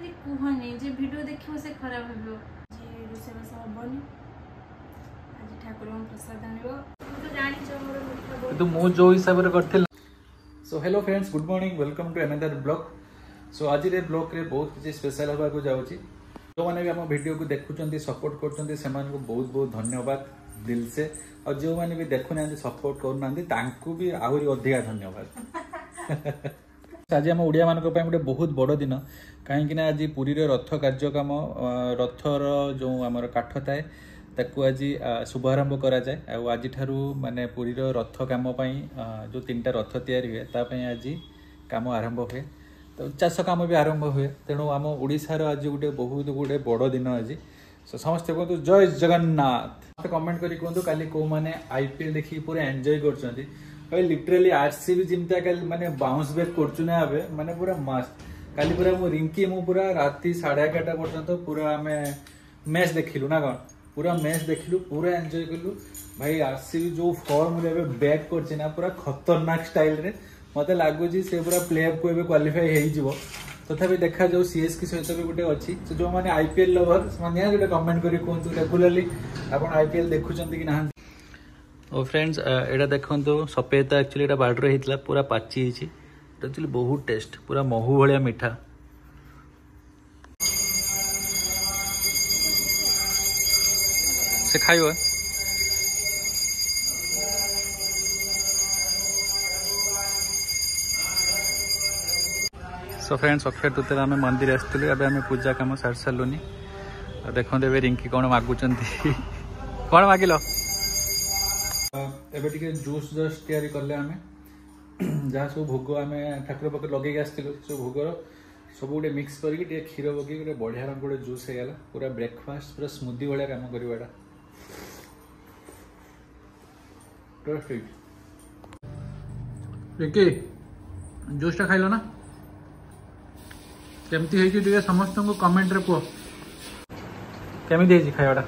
एमती कहनी जे वीडियो देखियो से खराब हेबो जे रोसेबास हबनी आज ठाकुर प्रसाद आनिबो तो जानि छ मोर मिठा तो मो जो हिसाब रे करथिल। So hello friends, good morning, welcome to another blog. So आज रे ब्लॉग रे बहुत किसी स्पेशल होबा को जाउची। जो माने भी हम वीडियो को देखुचंती सपोर्ट करचंती सेमान को बहुत बहुत धन्यवाद दिल से, और जो माने भी देखु ना सपोर्ट करू ना तांको भी आहुरी अधिका धन्यवाद। आज आम ओडिया मान गोटे बहुत बड़ दिन कहीं आज पुरी रथ कार्यक्रम रथर जो आमर काठ थाए ताकू आज शुभारंभ करा जाए। आज माने पुरी रथ काम जो 3टा रथ तैयारी हुए तापाई आज काम आरंभ हुए, तो चाष काम भी आरंभ हुए। तेणु आम ओडिशार आज गोटे बहुत गोटे बड़ दिन आज। समस्ते कहतु जय जगन्नाथ। कमेंट करी कहतु काली को माने आईपीएल देखी पूरा एंजॉय करछंती। लिटराली आरसीबी जिमता माने बाउंस बैक करछु ना आबे माने पूरा मस्त। काली पूरा मो रिंकी मो पूरा राती 11:30 पर्यंत पूरा हमें मैच देखिलु ना कोन पूरा मैच देखिलु, पूरा एंजॉय करलु। भाई आरसीबी जो फॉर्म रे बैक करछि ना पूरा खतरनाक स्टाइल रे मते लागु जी से पूरा प्ले ऑफ को एबे क्वालीफाई हेइ जिवो। तथापि देखा जो सीएसके सहित भी गोटे अच्छी जो मैंने आईपीएल लवर से गोटे कमेंट करी कहतु रेगुलाली आप आईपीएल देखुंत कि ना। ओ फ्रेंड्स एटा देखो सफेद एक्चुअली एटा बार्डर होता पूरा पाची एक्चुअली बहुत टेस्ट पूरा महू भाया मीठा। से खाइब सो फ्रेंड्स अक्षय तृतीया आम मंदिर आसलु अब आम पूजा कम सारी सारूनी। देखो ए रिंकी कौन मागुंट कौन मागिल एबे टिके जूस जस्ट तैयारी करले आमे जहाँ सब भोग आम ठाकुर पाखे लगे आसलु सब भोगर सब गोटे मिक्स करके क्षीर पकई गोटे बढ़िया रंग गोटे जूस होगा पूरा ब्रेकफास्ट पूरा स्मूदी भाया काम करवाटा। रिंकी जूसटा खाइल ना केमती समस्त को कमेंट रे कह केमी खाइबाटा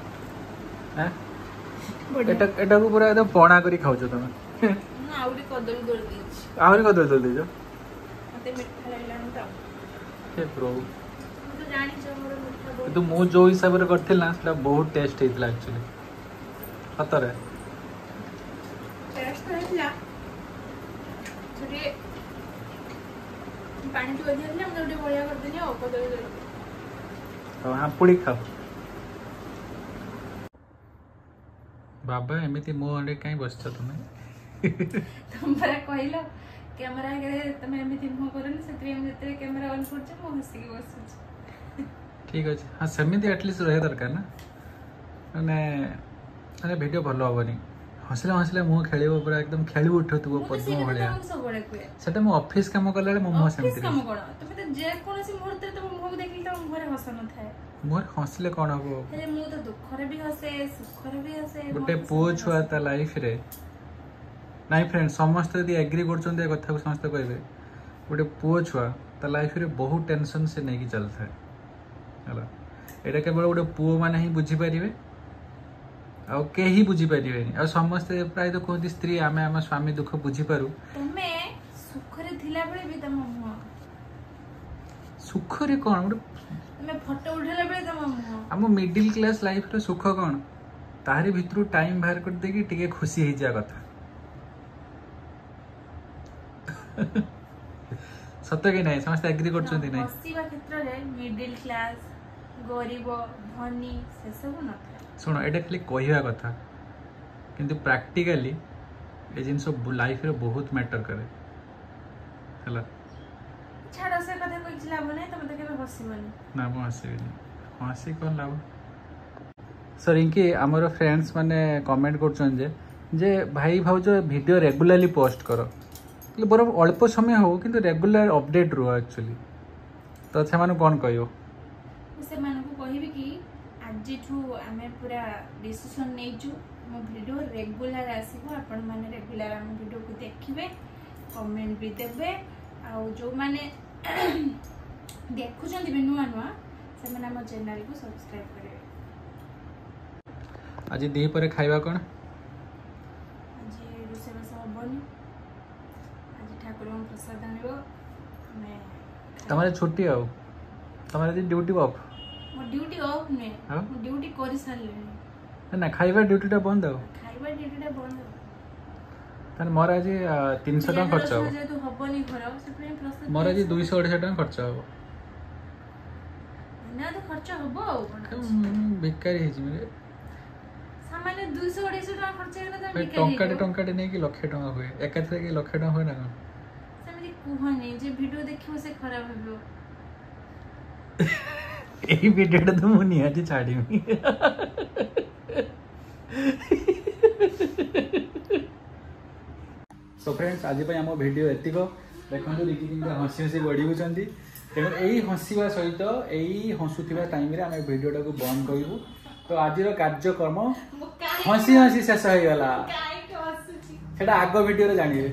एटा को पूरा एकदम पणा करी खाऊ तुम आहरी कदली दल दीज तो मु जो हिसाब से करथिल ना सेटा बहुत टेस्ट हेतला एक्चुअली सतरे टेस्ट हेतला छुरी पानी तो अधिक हम गोटे बढ़िया कर देनी और कदली दल तो हापुड़ी खाओ बाबा एमती मो अंडे कहीं बस तुम्हें तुम परा कहलो कैमरा आगे तुम एमती मुह करनी से हम जते कैमरा ऑन कर छ मो हसी के बस ठीक अछि। हां सेमिति एटलीस्ट रहे दरकार ना माने अरे वीडियो भलो होबनी हसले हसले मुह खेलिबो पूरा एकदम खेली उठतबो पद्म भलिया सेटा मो ऑफिस काम करले मो सेमिति काम कोन तुम तो जे कोनसी मुहूर्त तुम मुह देखि त घर हस न थाए मोर हसले कोन हो अरे मु तो दुख रे भी हसे सुख रे भी हसे गोटे पो छुआ ता लाइफ रे नाइ फ्रेंड समस्त यदि एग्री करछन ए कथा को समस्त कहबे गोटे पो छुआ ता लाइफ रे बहुत टेंशन से नै कि चलता है हला एटा केवल गोटे पो माने ही बुझी परिबे आ के ही बुझी परिबे आ समस्त प्राय तो कहती स्त्री आमे आम स्वामी दुख बुझी पारू तमे सुख रे थिला बळे भी तम मुह सुख रे कोन तमे फोटो उठेला बळे तम मुह हम मिडिल क्लास लाइफ रे सुख कोन तारी भितरु टाइम बाहर कर दे कि टिके खुशी हे जा कथा सत्य कि नहीं समस्त एग्री करछंती नहीं हसीबा क्षेत्र रे मिडिल क्लास गरीब धनी से सब न था सुनो एटा खाली कहवा कथा किंतु प्रैक्टिकली ए जिंस लाइफ रे बहुत मैटर करे हला छाड़ से कथा कोइ लाभ नै तमे त केबे हसीबनी ना मो हसीबनी हसी कोन लाभ। सर इनके आमर फ्रेंड्स माने कमेंट करछन जे भाई भाउज वीडियो रेगुलरली पोस्ट करो बरम अल्प समय हो किंतु रेगुलर अपडेट रो एक्चुअली तो से माने कोन कहियो से माने को कहिबी कि आजिठू आमे पूरा डिसीजन नेजु मो वीडियो रेगुलर आसीबो आपण माने रेगुलर हम वीडियो को देखिबे कमेंट भी देबे आ जो माने देखु जंदी भी नुआ नुआ से माने हम चैनल को सब्सक्राइब करेबे। आज दी परे खाइबा कोन आज रोसेबास हबनी आज ठाकुर प्रसाद आनिबो हमें तमारे छुट्टी आउ तुम्हारे आज ड्यूटी ऑफ मो ड्यूटी ऑफ ने हाँ? मो ड्यूटी करि सारले ना खाइबा ड्यूटीटा बंद हो खाइबा ड्यूटीटा बंद ताने मोर आज 300 टका खर्च हो जेतु हबनी घर से पे प्रस्तुत मोर आज 200 250 टका खर्च हो ना तो खर्च हबो बेकारी हे जी सामान्य 200 250 टका खर्च हेला त भाई टंकाटे नहीं कि लक्ष टका हुए एकाथरे कि लक्ष टका हुए ना कौन सेमि कुहनी जे वीडियो देखियो से खराब हेबो यही वीडियो तो मु निहाती छाड़ीमी सो फ्रेंड्स आज आम भिडियो एतिक देखो रिकी हसी हसी गढ़ी होती तेणु यही हसवा सहित यही हसुवा टाइम आम भिडियोटा को बंद करूँ तो आज कार्यक्रम हसी हसी शेष हो गला आग भिडियो जानवे